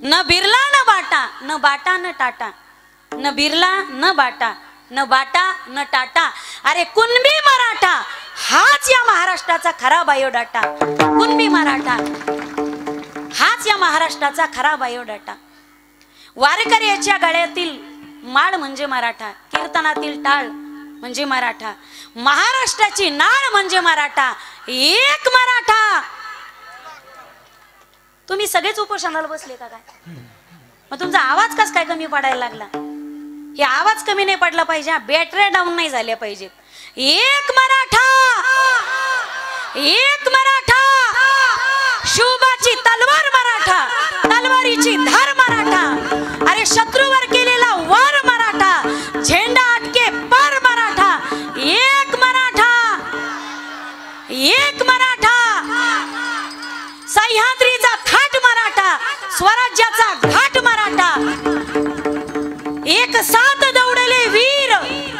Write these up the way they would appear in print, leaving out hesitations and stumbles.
न बिरला न बाटा, न बाटा न टाटा, न बिरला न बाटा, न बाटा न टाटा, अरे कुणबी मराठा हाच या महाराष्ट्राचा खरा बायोडाटा। कुणबी मराठा हाच या महाराष्ट्राचा खरा बायोडाटा। वारकऱ्याच्या गळ्यातील माळ म्हणजे मराठा, कीर्तनातील टाळ म्हणजे मराठा, महाराष्ट्राची नाळ म्हणजे मराठा, एक मराठा। तुम्ही सगळेच उपोषणाला बसले का काय? मग तुमचा आवाज कस काय कमी पडायला लागला? हे आवाज कमी नाही पडला पाहिजे, बॅटरी डाऊन नाही झाल्या पाहिजेत। एक मराठा, एक मराठा, शिवबाची तलवार मराठा, तलवारीची धार मराठा, अरे शत्रूवर केलेला वार मराठा, झेंडा अटके पार मराठा, एक मराठा, एक मराठा, सह्याद्रीचा थाट मराठा, स्वराज्याचा घाट मराठा, एक साथ दौडले वीर,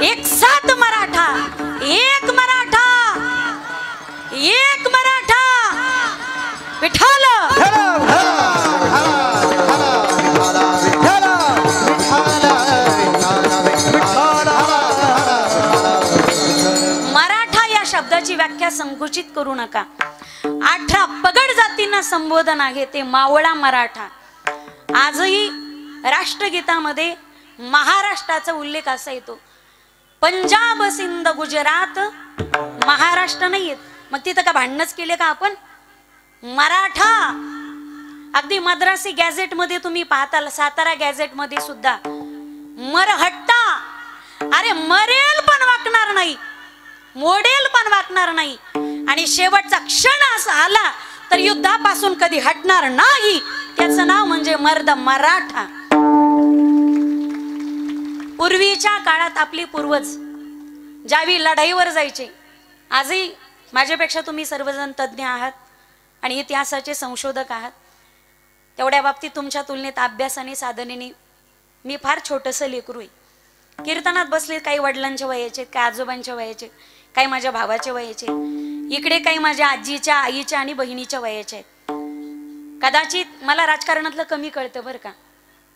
एक साथ मराठा, एक मराठा, एक मराठा, विठ्ठल। मराठा या शब्दाची व्याख्या संकुचित करू नका। 18 पगड जातींना संबोधन आहे ते मावळा मराठा। आजही राष्ट्रगीतामध्ये महाराष्ट्राचा उल्लेख असा येतो, पंजाब सिंध गुजरात महाराष्ट्र नाही येत। मग तिथं का भांडणच केले का आपण? मराठा अगदी मद्रासी गॅझेट मध्ये तुम्ही पाहताल, सातारा गॅझेट मध्ये सुद्धा मरहट्टा, अरे मरेल पण वाकणार नाही, मोडेल पण वाकणार नाही, आणि शेवटचा क्षण असा आला तर युद्धापासून कधी हटणार नाही, त्याचं नाव म्हणजे मर्द मराठा। पूर्वीच्या काळात आपले पूर्वज ज्यावेळी लढाईवर जायचे, आजही माझ्यापेक्षा तुम्ही सर्वजण तज्ञ आहात आणि इतिहासाचे संशोधक आहात, तेवढ्या बाबतीत तुमच्या तुलनेत अभ्यासाने साधनेने मी फार छोटंसं लेकरू आहे। कीर्तनात बसले काही वडिलांच्या वयाचे, काही आजोबांच्या वयाचे, काही माझ्या भावाच्या वयाचे, इकडे काही माझ्या आजीच्या, आईच्या आणि बहिणीच्या वयाचे आहेत। कदाचित मला राजकारणातलं कमी कळतं बरं का,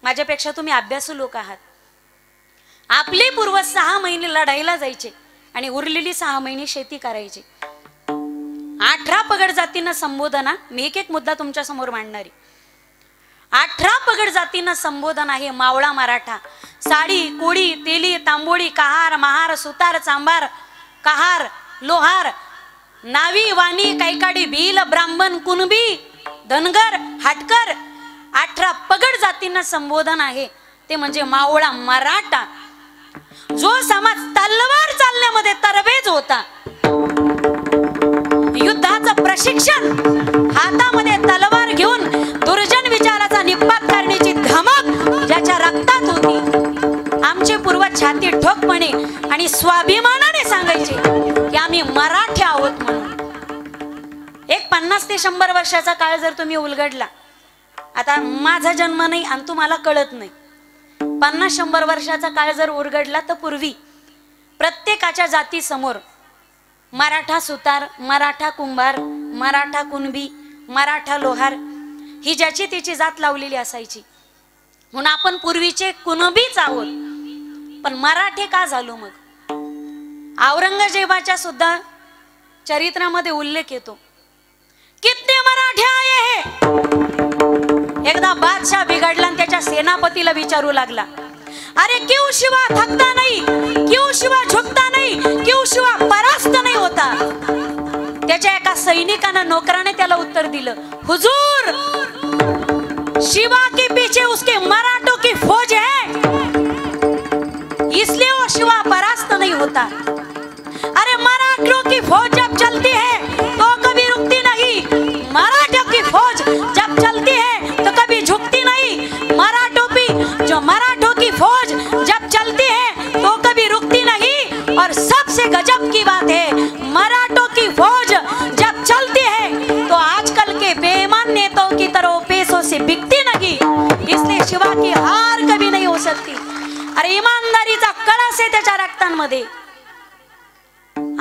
माझ्यापेक्षा तुम्ही अभ्यासू लोक आहात। आपले पूर्वज 6 महिने लढाईला जायचे आणि उरलेली 6 महिने शेती करायची। 18 पगड जातींना संबोधना, मी एक एक मुद्दा तुमच्या समोर मांडणारी। 18 पगड जातींना संबोधन आहे मावळा मराठा। साडी, कोळी, तेली, तांबोळी, कहार, महार, सुतार, चांबार, कहार, लोहार, नावी, वाणी, कैकाडी, भील, ब्राह्मण, कुणबी, धनगर, हाटकर, 18 पगड जातींना संबोधन आहे ते म्हणजे मावळा मराठा। जो समाज तलवार चालण्यामध्ये तरबेज होता, युद्धाचं प्रशिक्षण, हातामध्ये तलवार घेऊन दुर्जन विचाराचा निपात करण्याची धमक ज्याच्या रक्तात होती, आमचे पूर्वज छाती ठोकपणे आणि स्वाभिमानाने सांगायचे की आम्ही मराठी आहोत म्हणून। एक 50 ते 100 वर्षाचा काळ जर तुम्ही उलगडला, आता माझा जन्म नाही आणि तुम्हाला कळत नाही, 50-100 वर्षाचा काळ जर उलगडला तर पूर्वी प्रत्येकाच्या जाती समोर मराठा सुतार, मराठा कुंभार, मराठा कुणबी, मराठा लोहार ही ज्याची त्याची जात लावलेली असायची। म्हणून आपण पूर्वीचे कुणबीच आहोत, पण मराठे का झालो? मग औरंगजेबाच्या सुद्धा चरित्रामध्ये उल्लेख येतो, कितने मराठे आये हे। एकदा बादशाह बिघडला आणि त्याच्या सेनापतीला विचारू लागला, अरे क्यों शिवा थकता नहीं, क्यों शिवा झुकता नहीं, क्यों शिवा परास्त नहीं होता? त्याच्या एका सैनिकाने, नोकराने त्याला उत्तर दिलं, हुजूर, शिवा के पीछे उसके मराठों की फौज है, इसलिए वो शिवा परास्त नहीं होता। अरे मराठों की फौज जब चलती है तो कभी रुकती नहीं, मराठों की फौज जब चलती है तो कभी झुकती नहीं, मराठों की फौज जब चलती है तो कभी रुकती नहीं। और सबसे गजब की बात है, मराठों की फौज जब चलती है तो आजकल के बेईमान नेताओं की तरह पैसों से बिकती नहीं, इसलिए शिवा की हार कभी नहीं हो सकती। अरे इमानदारीचा कळस आहे त्याच्या रक्तांमध्ये,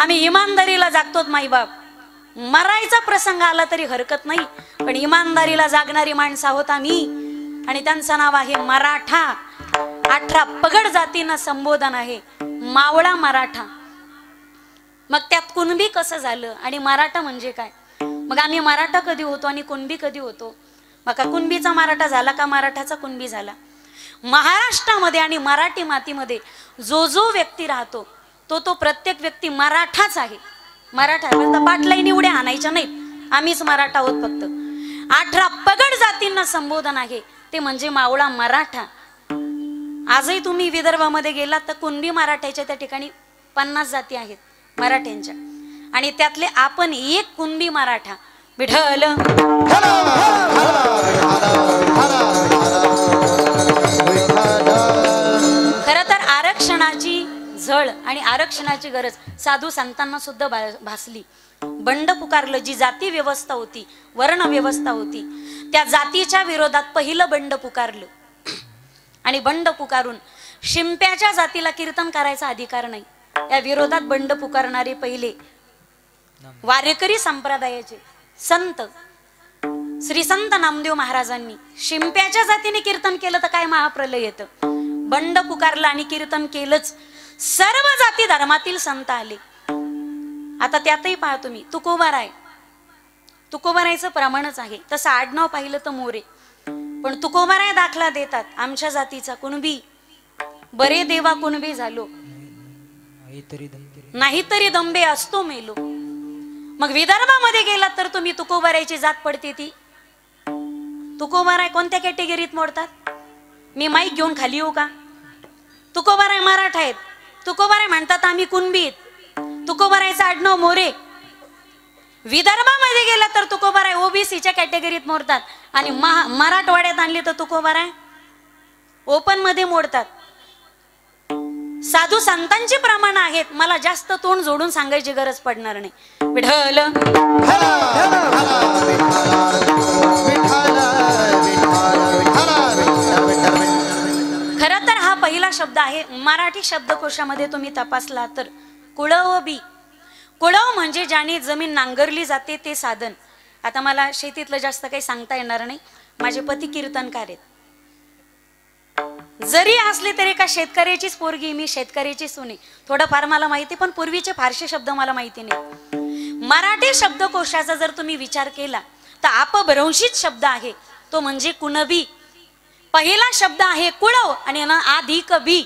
आम्ही इमानदारीला जागतो माईबाप। मरायचा प्रसंग आला तरी हरकत नाही, पण इमानदारीला जागणारी माणसं आहोत आम्ही, आणि त्यांचं नाव आहे मराठा. 18 पगड जातींना संबोधन आहे, मावळा मराठा. मग त्यात कुणबी कसं झालं आणि मराठा म्हणजे काय? मग आम्ही मराठा कधी होतो आणि कुणबी कधी होतो? मग का कुणबीचा मराठा झाला का मराठाचा कुणबी झाला? महाराष्ट्रामध्ये आणि मराठी मातीमध्ये जो जो व्यक्ती राहतो तो प्रत्येक व्यक्ती मराठाच आहे. मराठा पाटलाईनी उड्या आणायच्या नाहीत, आम्हीच मराठा आहोत फक्त. 18 पगड जातींना संबोधन आहे ते म्हणजे मावळा मराठा. आजही तुम्ही विदर्भामध्ये गेलात तर कुणबी मराठ्याच्या त्या ठिकाणी 50 जाती आहेत मराठ्यांच्या, आणि त्यातले आपण एक कुणबी मराठा. विठ्ठल खर तर आरक्षणाची झळ आणि आरक्षणाची गरज साधू संतांना सुद्धा भासली. बंड पुकारलं. जी जाती व्यवस्था होती, वर्ण व्यवस्था होती, त्या जातीच्या विरोधात पहिलं बंड पुकारलं. आणि बंड पुकारून शिंप्याच्या जातीला कीर्तन करायचा अधिकार नाही, या विरोधात बंड पुकारणारे पहिले वारकरी संप्रदायाचे संत श्री संत नामदेव महाराजांनी शिंप्याच्या जातीने कीर्तन केलं तर काय महाप्रलय येतं. बंड पुकारलं आणि कीर्तन केलंच. सर्व जाती धर्मातील संत आले. आता त्यातही पहा तुम्ही, तुकोबाराय, तुकोबारायचं प्रमाणच आहे. तसं आडनाव पाहिलं तर मोरे, पण तुकोबाराय दाखला देतात आमच्या जातीचा कुणबी. बरे देवा कुणबी झालो, नाहीतरी दंबे असतो मेलो. मग विदर्भामध्ये गेलात तर तुम्ही तुकोबारायची जात पडते ती. तुकोबाराय कोणत्या कॅटेगरीत मोडतात? मी माईक घेऊन खाली येऊ का? तुकोबाराय मराठा आहेत, तुकोबाराय म्हणतात आम्ही कुणबीत. तुकोबारायचं आडनाव मोरे. विदर्भामध्ये गेला तर तुकोबाराय ओबीसीच्या कॅटेगरीत मोडतात, आणि मराठवाड्यात आणली तर तुकोबाराय ओपन मध्ये मोडतात. साधू संतांची प्रमाण आहेत, मला जास्त तोंड जोडून सांगायची गरज पडणार नाही. विठ्ठल खरं तर हा पहिला शब्द आहे. मराठी शब्दकोशामध्ये तुम्ही तपासला तर कुळव बी. कुळव म्हणजे ज्याने जमीन नांगरली जाते ते साधन. आता मला शेतीतलं जास्त काही सांगता येणार नाही, माझे पती कीर्तनकार आहेत. जरी असले तरी का शेतकऱ्याचीच पोरगी, मी शेतकऱ्याची सुने. थोडंफार मला माहिती, पण पूर्वीचे फारसे शब्द मला माहिती नाही. मराठी शब्दकोशाचा जर तुम्ही विचार केला तर अपभ्रंशित शब्द आहे तो म्हणजे कुणबी. पहिला शब्द आहे कुळव आणि अधिक बी.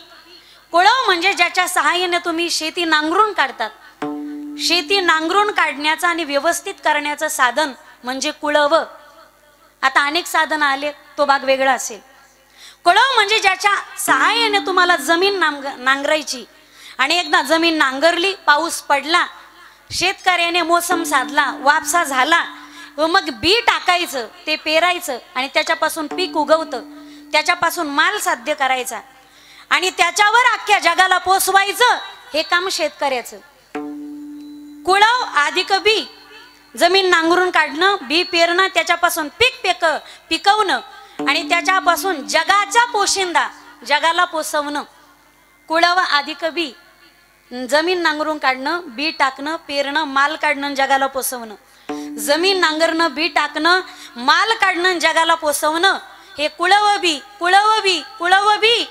कुळव म्हणजे ज्याच्या सहाय्याने तुम्ही शेती नांगरून काढतात. शेती नांगरून काढण्याचं आणि व्यवस्थित करण्याचं साधन म्हणजे कुळव. आता अनेक साधन आले, तो भाग वेगळा असेल. कुळव म्हणजे ज्याच्या सहाय्याने तुम्हाला जमीन नांगरायची, आणि एकदा जमीन नांगरली, पाऊस पडला, शेतकऱ्याने मोसम साधला, वापसा झाला, व मग बी टाकायचं, ते पेरायचं आणि त्याच्यापासून पीक उगवतं, त्याच्यापासून माल साध्य करायचा आणि त्याच्यावर अख्ख्या जगाला पोचवायचं, हे काम शेतकऱ्याचं. कुळव अधिक बी, जमीन नांगरून काढणं, बी पेरणं, त्याच्यापासून पीक पिकवणं आणि त्याच्यापासून जगाचा पोशिंदा जगाला पोसवणं. कुळव अधिक बी, जमीन नांगरून काढणं, बी टाकणं, पेरणं, माल काढणं, जगाला पोसवणं. जमीन नांगरणं, बी टाकणं, माल काढणं, जगाला पोसवणं, हे कुळव बी. कुळव बी, कुळव बी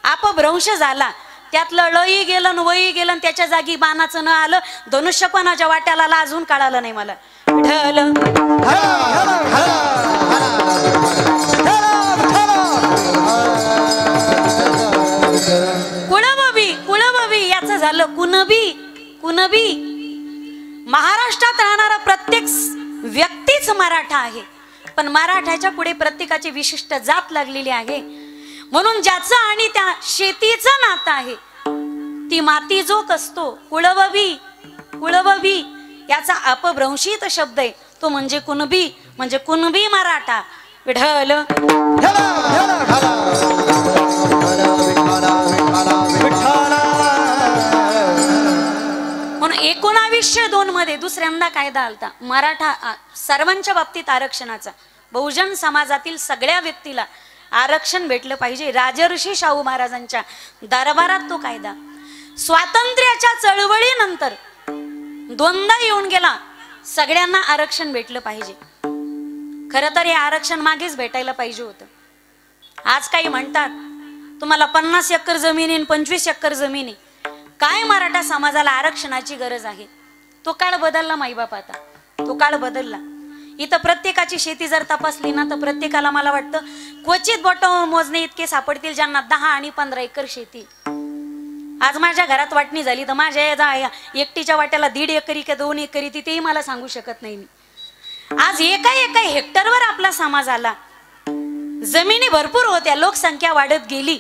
अपभ्रंश झाला. त्यातलं लई गेलं, वही गेलं, त्याच्या जागी बाणाचं न आलं. धनुष्य कोणाच्या वाट्याला अजून कळालं नाही मला. ढल कुळबी, कुळबी याचं झालं कुणबी. कुणबी महाराष्ट्रात राहणारा प्रत्येक व्यक्तीच मराठा आहे, पण मराठ्याच्या पुढे प्रत्येकाची विशिष्ट जात लागलेली आहे. म्हणून ज्याचं आणि त्या शेतीचं नातं आहे, ती माती जो कसतो, कुळबी. कुळबी याचा अपभ्रंशित शब्द आहे, तो म्हणजे कुणबी, म्हणजे कुणबी मराठा. विठ्ठल म्हणून 1902 मध्ये दुसऱ्यांदा कायदा आलता मराठा सर्वांच्या बाबतीत आरक्षणाचा. बहुजन समाजातील सगळ्या व्यक्तीला आरक्षण भेटलं पाहिजे. राजर्षी शाहू महाराजांच्या दरबारात तो कायदा स्वातंत्र्याच्या चळवळीनंतर दोनदा येऊन गेला. सगळ्यांना आरक्षण भेटलं पाहिजे. खरं तर हे आरक्षण मागेच भेटायला पाहिजे होतं. आज काही म्हणतात तुम्हाला 50 एकर जमीन आणि 25 एकर जमीन आहे. काय मराठा समाजाला आरक्षणाची गरज आहे? तो काळ बदलला माईबाप, आता तो काळ बदलला. इथं प्रत्येकाची शेती जर तपासली ना तर प्रत्येकाला मला वाटतं क्वचित बोटावर मोजणे इतके सापडतील ज्यांना 10 आणि 15 एकर शेती. आज माझ्या घरात वाटणी झाली तर माझ्या एकटीच्या वाट्याला 1.5 एकरी का 2 एकरी तिथेही मला सांगू शकत नाही मी. आज एका हेक्टरवर आपला समाज आला. जमिनी भरपूर होत्या, लोकसंख्या वाढत गेली,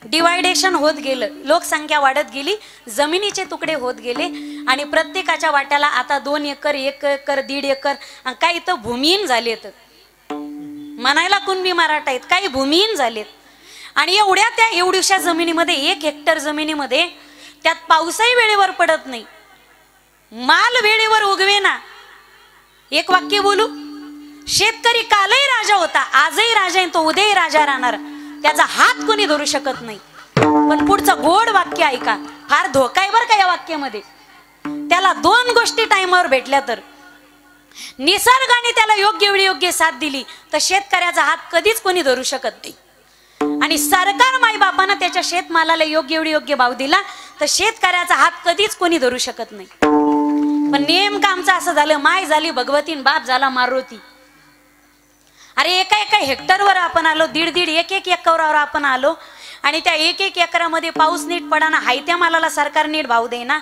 डिवायडेशन होत गेलं, लोकसंख्या वाढत गेली, जमिनीचे तुकडे होत गेले आणि प्रत्येकाच्या वाट्याला आता 2 एकर 1 एकर 1.5 एकर काही तर भूमिहीन झालेत. म्हणायला कुणबी मराठा आहेत, काही भूमिहीन झालेत. आणि त्या एवढ्याशा जमिनीमध्ये 1 हेक्टर जमिनीमध्ये त्यात पाऊसही वेळेवर पडत नाही, माल वेळेवर उगवेना. एक वाक्य बोलू, शेतकरी कालही राजा होता, आजही राजा आहे, तो उद्याही राजा राहणार, त्याचा हात कोणी धरू शकत नाही. पण पुढचं गोड वाक्य ऐका, फार धोका आहे बरं का या वाक्यामध्ये. त्याला 2 गोष्टी टाइमवर भेटल्या तर, निसर्गाने त्याला योग्य वेळी योग्य साथ दिली तर शेतकऱ्याचा हात कधीच कोणी धरू शकत नाही. आणि सरकार माईबापानं त्याच्या शेतमालाला योग्य वेळी योग्य भाव दिला तर शेतकऱ्याचा हात कधीच कोणी धरू शकत नाही. पण नेमकं आमचं असं झालं, माय झाली भगवती बाप झाला मारुती. अरे एका हेक्टरवर आपण आलो, 1.5 1 एकरावर आपण आलो आणि त्या 1 एकरामध्ये पाऊस नीट पडाना, हायत्या मालाला सरकार नीट भाव देना.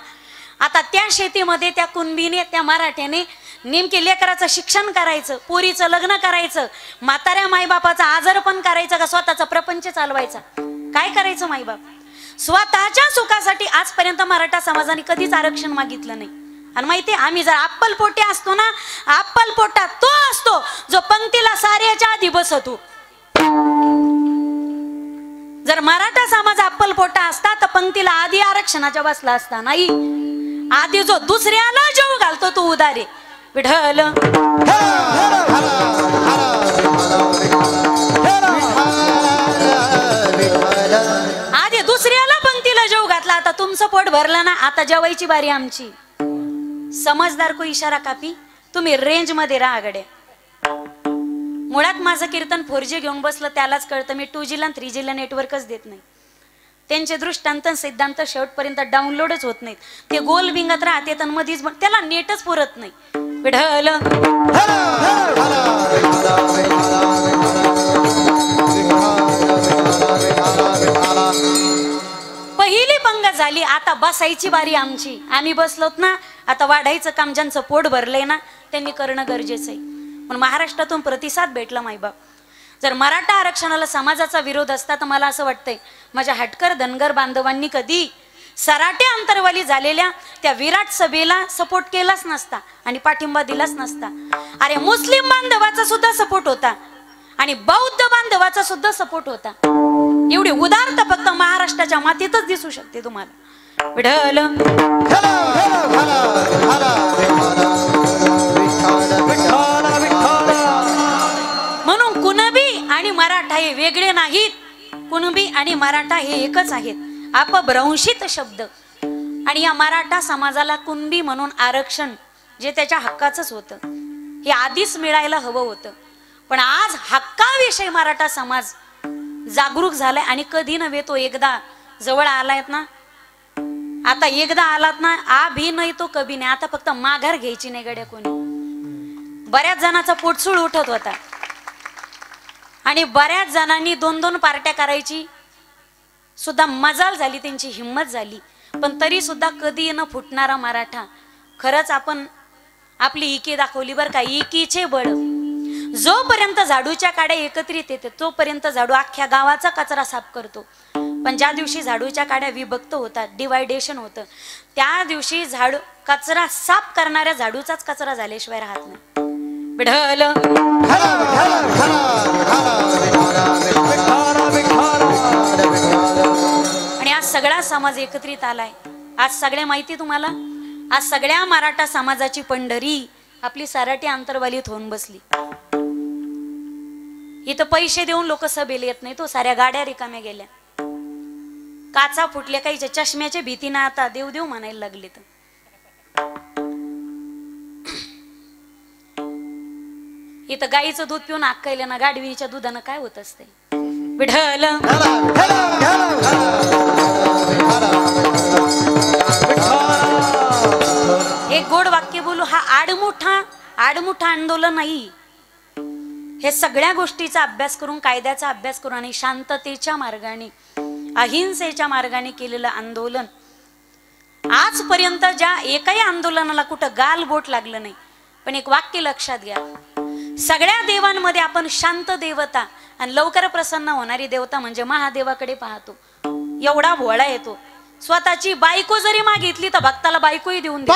आता त्या शेतीमध्ये त्या कुणबीने, त्या मराठ्याने नेमके लेकराचं शिक्षण करायचं, पोरीचं लग्न करायचं, म्हाताऱ्या मायबापाचा आजार पण करायचं का स्वतःचा प्रपंच चालवायचा? काय करायचं मायबाप? स्वतःच्या सुखासाठी आजपर्यंत मराठा समाजाने कधीच आरक्षण मागितलं नाही. आणि माहिती आम्ही जर अप्पलपोटे असतो ना, अप्पलपोटा तो असतो जो पंक्तीला साऱ्याच्या आधी बसतो. जर मराठा समाज अप्पलपोटा असता तर पंक्तीला आधी आरक्षणाच्या बसला असता. नाही, आधी जो दुसऱ्याला जेव घालतो तो उदारे विठ्ठल. आधी दुसऱ्याला पंक्तीला जेव घातला, आता तुमचं पोट भरलं ना, आता जेवायची बारी आमची. समजदार को इशारा कापी, तुम्ही रेंज मध्ये राहा गड्या. मुळात माझं कीर्तन 4G घेऊन बसलं त्यालाच कळतं मी 2G ला 3G ला नेटवर्कच देत नाही. त्यांचे दृष्टांत सिद्धांत शेवटपर्यंत डाउनलोडच होत नाहीत. ते गोल बिंगत राहते आणि मधीच त्याला नेटच पुरत नाही. विठ्ठल पहिली पंगत झाली, आता बसायची बारी आमची. आम्ही बसलोत ना, आता वाढायचं काम ज्यांचं पोट भरलंय ना त्यांनी करणं गरजेचं आहे. पण महाराष्ट्रातून प्रतिसाद भेटला मायबाप. जर मराठा आरक्षणाला समाजाचा विरोध असता तर मला असं वाटतंय माझ्या हटकर धनगर बांधवांनी कधी सराटे अंतरवाली झालेल्या त्या विराट सभेला सपोर्ट केलाच नसता आणि पाठिंबा दिलाच नसता. अरे मुस्लिम बांधवाचा सुद्धा सपोर्ट होता आणि बौद्ध बांधवाचा सुद्धा सपोर्ट होता. एवढी उदारता फक्त महाराष्ट्राच्या मातीतच दिसू शकते तुम्हाला. विठ्ठल म्हणून कुणबी आणि मराठा हे वेगळे नाहीत. कुणबी आणि मराठा हे एकच आहेत, अपभ्रंशित शब्द. आणि या मराठा समाजाला कुणबी म्हणून आरक्षण जे त्याच्या हक्काचंच होतं हे आधीच मिळायला हवं होतं. पण आज हक्काविषयी मराठा समाज जागरूक झालाय आणि कधी नव्हे तो एकदा जवळ आलायत ना. आता एकदा आलात ना, आभी नाही तो कभी नाही. आता फक्त माघार घ्यायची नाही गड्या कोणी. बऱ्याच जणांचा पोटसूळ उठत होता आणि बऱ्याच जणांनी 2-2 पार्ट्या करायची सुद्धा मजाल झाली, त्यांची हिंमत झाली. पण तरी सुद्धा कधी न फुटणारा मराठा. खरंच आपण आपली इकी दाखवली बरं का, इकीचे बळ. जोपर्यंत झाडूच्या काड्या एकत्रित येते तोपर्यंत झाडू अख्ख्या गावाचा कचरा साफ करतो. पण ज्या दिवशी झाडूच्या काड्या विभक्त होतात, डिवायडेशन होतं, त्या दिवशी झाडू कचरा साफ करणाऱ्या झाडूचाच कचरा झाल्याशिवाय राहत नाही. विठ्ठल आणि आज सगळा समाज एकत्रित आलाय. आज सगळ्या माहिती तुम्हाला, आज सगळ्या मराठा समाजाची पंढरी आपली सराटी अंतरवालीत होऊन बसली. इथं पैसे देऊन लोक सभेला येत नाही, तो साऱ्या गाड्या रिकाम्या गेल्या, काचा फुटल्या, काही चष्म्याच्या भीतीने आता देव देव म्हणायला लागले. तर इथं गाईचं दूध पिऊन अक्कायला ना, गाडवीच्या दुधानं काय होत असते. विठ्ठल एक गोड वाक्य बोलू. हा आडमुठा आंदोलन नाही. हे सगळ्या गोष्टीचा अभ्यास करून, कायद्याचा अभ्यास करून आणि शांततेच्या मार्गाने, अहिंसेच्या मार्गाने केलेलं आंदोलन. आजपर्यंत ज्या एकाही आंदोलनाला कुठं गाल बोट लागलं नाही. पण एक वाक्य लक्षात घ्या, सगळ्या देवांमध्ये आपण शांत देवता आणि लवकर प्रसन्न होणारी देवता म्हणजे महादेवाकडे पाहतो. एवढा भोळा येतो, स्वतःची बायको जरी मागितली तर भक्ताला बायकोही देऊन दे.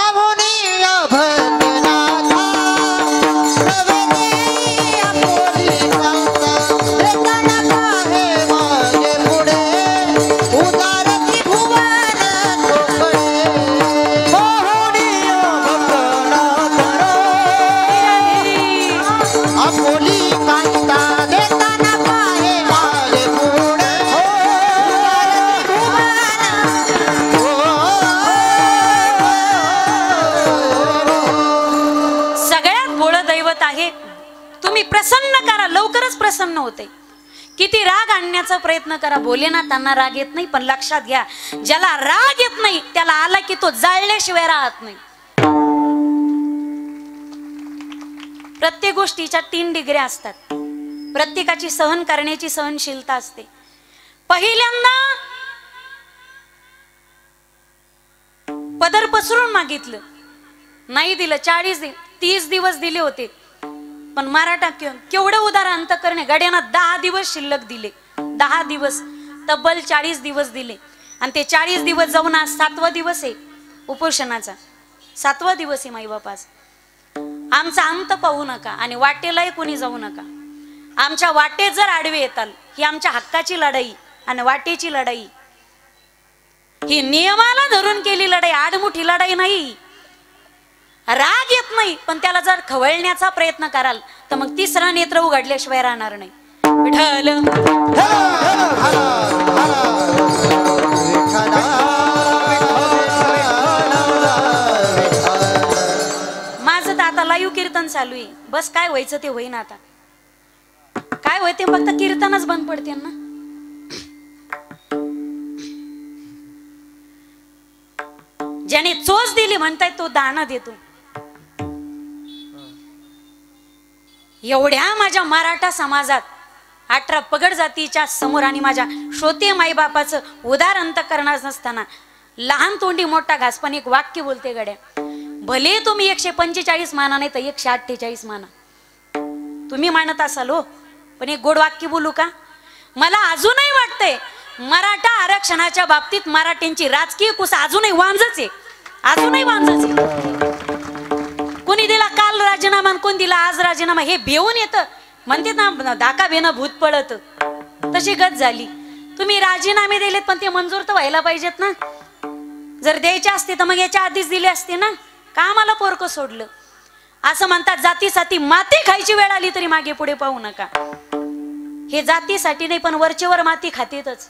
प्रसन्न करा, लवकरच प्रसन्न होते. किती राग आणण्याचा प्रयत्न करा, भोलेनाथांना राग येत नाही. पण लक्षात घ्या, ज्याला राग येत नाही त्याला आला की तो जाळल्याशिवाय राहत नाही. प्रत्येक गोष्टीच्या 3 डिग्र्या असतात. प्रत्येकाची सहन करण्याची सहनशीलता असते. पहिल्यांदा पदर पसरून मागितलं, नाही दिलं. 30 दिवस दिले होते. पण मराठा केवढं उदार अंतकरणे, गड्यांना 10 दिवस शिल्लक दिले. 10 दिवस, तब्बल 40 दिवस दिले. आणि ते 40 दिवस जाऊन आज 7वा दिवस आहे उपोषणाचा. 7वा दिवस आहे माईबापाच. आमचा अंत पाहू नका आणि वाटेलाही कोणी जाऊ नका. आमच्या वाटेत जर आडवे येताल, ही आमच्या हक्काची लढाई आणि वाटेची लढाई, ही नियमाला धरून केली लढाई, आडमुठी लढाई नाही. राग येत नाही पण त्याला जर खवळण्याचा प्रयत्न कराल तर मग 3रा नेत्र उघडल्याशिवाय राहणार नाही. विठ्ठल माझं तर आता लाईव्ह कीर्तन चालू आहे. बस काय व्हायचं ते होईन. आता काय होते, फक्त कीर्तनच बंद पडते ना. ज्याने चोच दिली म्हणताय तो दाना देतो. एवढ्या माझ्या मराठा समाजात 18 पगड जातीच्या समोर आणि माझ्या श्रोते माईबापाचं उदार अंतकरणाच नसताना लहान तोंडी मोठा घास. पण एक वाक्य बोलते गड्या, भले तुम्ही 145 माना नाही तर 148 माना, तुम्ही मानत असाल हो, पण एक गोड वाक्य बोलू का. मला अजूनही वाटतंय मराठा आरक्षणाच्या बाबतीत मराठ्यांची राजकीय कुस अजूनही वांजच आहे. अजूनही वांजच आहे. कोणी दिला काल राजीनामा, कोण दिला आज राजीनामा, हे भेऊन येतं. म्हणते ना धाका भेणं भूत पळत, तशी गत झाली. तुम्ही राजीनामे दिलेत पण ते मंजूर तर व्हायला पाहिजेत ना. जर द्यायचे असते तर मग याच्या आधीच दिले असते ना. का आम्हाला पोरकं सोडलं. असं म्हणतात जातीसाठी माती खायची वेळ आली तरी मागे पुढे पाहू नका. हे जातीसाठी नाही पण वरचेवर माती खातेतच.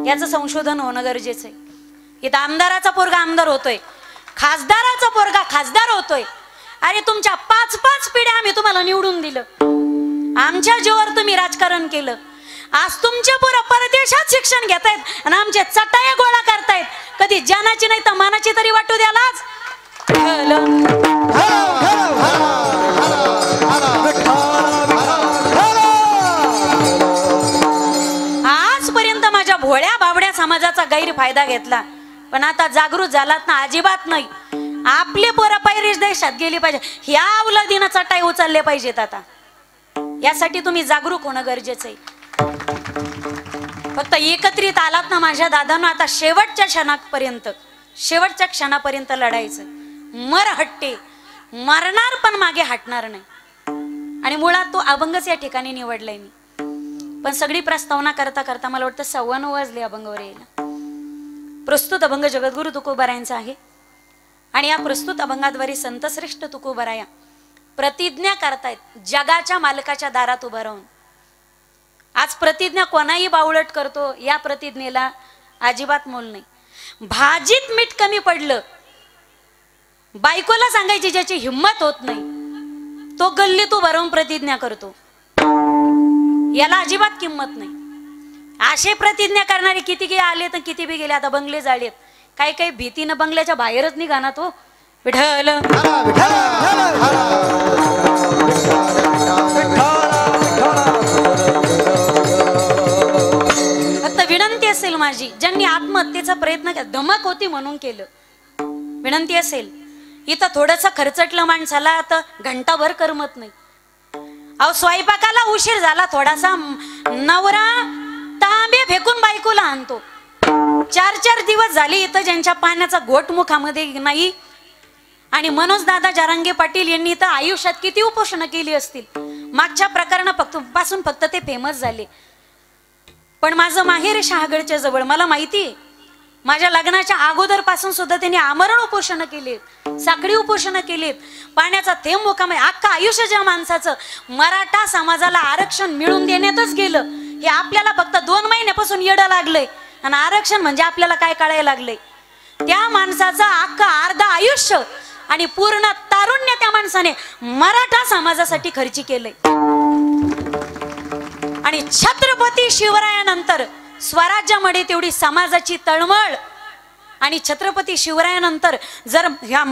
याचं संशोधन होणं गरजेचं आहे. इथं आमदाराचा पोरगा आमदार होतोय, खासदाराचा पोरगा खासदार होतोय. अरे तुमच्या 5-5 पिढ्या आम्ही तुम्हाला निवडून दिलं. आमच्या जीवावर तुम्ही राजकारण केलं. आज तुमचे पोरं परदेशात शिक्षण घेतायत आणि आमचे चटाया गोळा करतायत. कधी जनाची नाही तर मानाची तरी वाटू द्यालाच. आजपर्यंत माझ्या भोळ्या बाबड्या समाजाचा गैरफायदा घेतला, पण आता जागृत झालात ना, अजिबात नाही. आपले पोरं परदेश देशात गेली पाहिजे, ह्या अवलादीनं चटाई उचलले पाहिजेत. आता यासाठी तुम्ही जागरूक होणं गरजेचं आहे. फक्त एकत्रित आलात ना माझ्या दादांना, आता शेवटच्या क्षणापर्यंत लढायचं. मर हट्टे, मरणार पण मागे हटणार नाही. आणि मुळात तो अभंगच या ठिकाणी निवडलाय मी. पण सगळी प्रस्तावना करता करता मला वाटतं 9:15 वाजले अभंगावर यायला. प्रस्तुत अभंग जगद्गुरु तुकोबारायांचा आहे आणि या प्रस्तुत अभंगाद्वारे संतश्रेष्ठ तुकोबाराया प्रतिज्ञा करतायत जगाच्या मालकाच्या दारात उभं राहून. आज प्रतिज्ञा कोणाही बावळट करतो, या प्रतिज्ञेला अजिबात मोल नाही. भाजीत मीठ कमी पडलं, बायकोला सांगायची ज्याची हिंमत होत नाही तो गल्लीत उभं राहून प्रतिज्ञा करतो. याला अजिबात किंमत नाही. असे प्रतिज्ञा करणारे किती गे आले तर किती बी गेले. आता बंगले जाळलेत, काही काही भीतीनं बंगल्याच्या बाहेरच निघा ना तो. विठ्ठल फक्त विनंती असेल माझी, ज्यांनी आत्महत्येचा प्रयत्न केला, धमक होती म्हणून केलं, विनंती असेल, इथं थोडस खर्चटलं माणसाला तर घंटाभर करमत नाही. अहो स्वयंपाकाला उशीर झाला थोडासा, नवरा तांबे फेकून बायकोला आणतो. 4-4 दिवस झाले इथं ज्यांच्या पाण्याचा घोट मुखामध्ये नाही. आणि मनोज दादा जरांगे पाटील यांनी तर आयुष्यात किती उपोषण केली असतील. मागच्या प्रकरणापासून फक्त ते फेमस झाले. पण माझं माहेर शहागडच्या जवळ, मला माहिती आहे, माझ्या लग्नाच्या अगोदर पासून सुद्धा त्यांनी आमरण उपोषण केले, साखळी उपोषण केलेत. पाण्याचा थेंब मुखामध्ये अख्खा आयुष्य ज्या माणसाचं मराठा समाजाला आरक्षण मिळवून देण्यातच गेलं, हे आपल्याला फक्त 2 महिन्यापासून येडं लागलंय. आणि आरक्षण म्हणजे आपल्याला काय कळायला लागलंय. त्या माणसाचं अख्खा अर्ध आयुष्य आणि पूर्ण तारुण्य त्या माणसाने मराठा समाजासाठी खर्ची केलंय. आणि छत्रपती शिवरायानंतर स्वराज्यामध्ये तेवढी समाजाची तळमळ. आणि छत्रपती शिवरायानंतर जर ह्या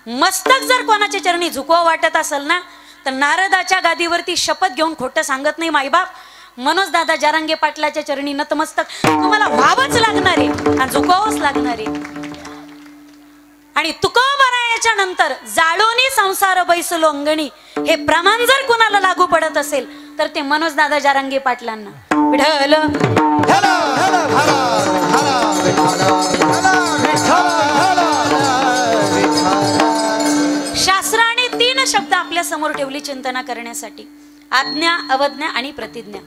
मस्तक जर कोणाच्या चरणी झुकवा वाटत असेल ना, तर नारदाच्या गादीवरती शपथ घेऊन खोटं सांगत नाही मायबाप, मनोज दादा जरांगे पाटलाच्या चरणी नतमस्तक तुम्हाला व्हावंच लागणार आहे आणि झुकवावंच लागणार आहे. आणि तुकोबरायाच्या नंतर जाळोनी संसार बैसलो अंगणी, हे प्रमाण जर कुणाला लागू पडत असेल तर ते मनोज दादा जरांगे पाटलांना. विठ्ठल शास्त्राने 3 शब्द आपल्या समोर ठेवली चिंतना करण्यासाठी, आज्ञा, अवज्ञा आणि प्रतिज्ञा.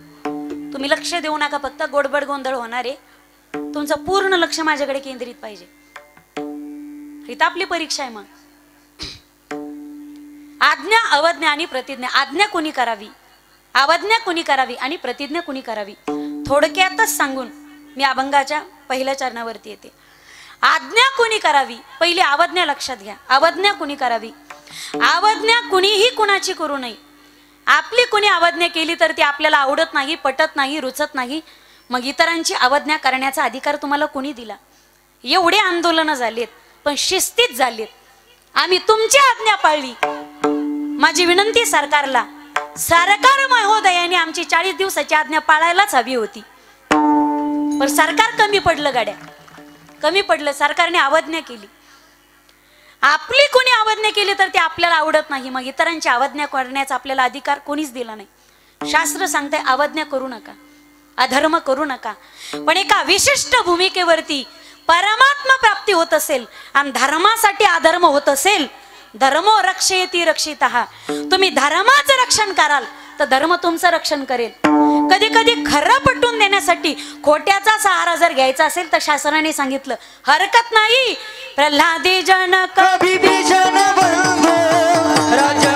तुम्ही लक्ष देऊ नका, फक्त गोडबड गोंधळ होणार आहे. तुमचं पूर्ण लक्ष माझ्याकडे केंद्रित पाहिजे. इथं आपली परीक्षा आहे. मग आज्ञा, अवज्ञा आणि प्रतिज्ञा. आज्ञा कोणी करावी, अवज्ञा कोणी करावी आणि प्रतिज्ञा कोणी करावी, थोडक्यातच सांगून मी अभंगाच्या पहिल्या चरणावरती येते. आज्ञा कोणी करावी, पहिली अवज्ञा लक्षात घ्या. अवज्ञा कोणी करावी, अवज्ञा कुणीही कुणाची करू नये. आपली कोणी अवज्ञा केली तर ती आपल्याला आवडत नाही, पटत नाही, रुचत नाही. मग इतरांची अवज्ञा करण्याचा अधिकार तुम्हाला कोणी दिला? एवढे आंदोलन झालेत पण शिस्तीत झालेत. आम्ही तुमची आज्ञा पाळली. माझी विनंती सरकारला, सरकार महोदयाने आमची 40 दिवसाची आज्ञा पाळायलाच हवी होती. पण सरकार कमी पडलं, गाड्या कमी पडलं. सरकारने अवज्ञा केली. आपली कोणी अवज्ञा केली तर ते आपल्याला आवडत नाही. मग इतरांची अवज्ञा करण्याचा आपल्याला अधिकार कोणीच दिला नाही. शास्त्र सांगते अवज्ञा करू नका, अधर्म करू नका. पण एका विशिष्ट भूमिकेवरती परमात्मा प्राप्ती होत असेल आणि धर्मासाठी अधर्म होत असेल, धर्मो रक्षयति रक्षितः, तुम्ही धर्माचं रक्षण कराल तर धर्म तुमचं रक्षण करेल. कधी कधी खरं पटवून देण्यासाठी खोट्याचा सहारा जर घ्यायचा असेल तर शास्त्राने सांगितलं हरकत नाही. प्रल्हादी जनक कभी भी जन बंधो राजा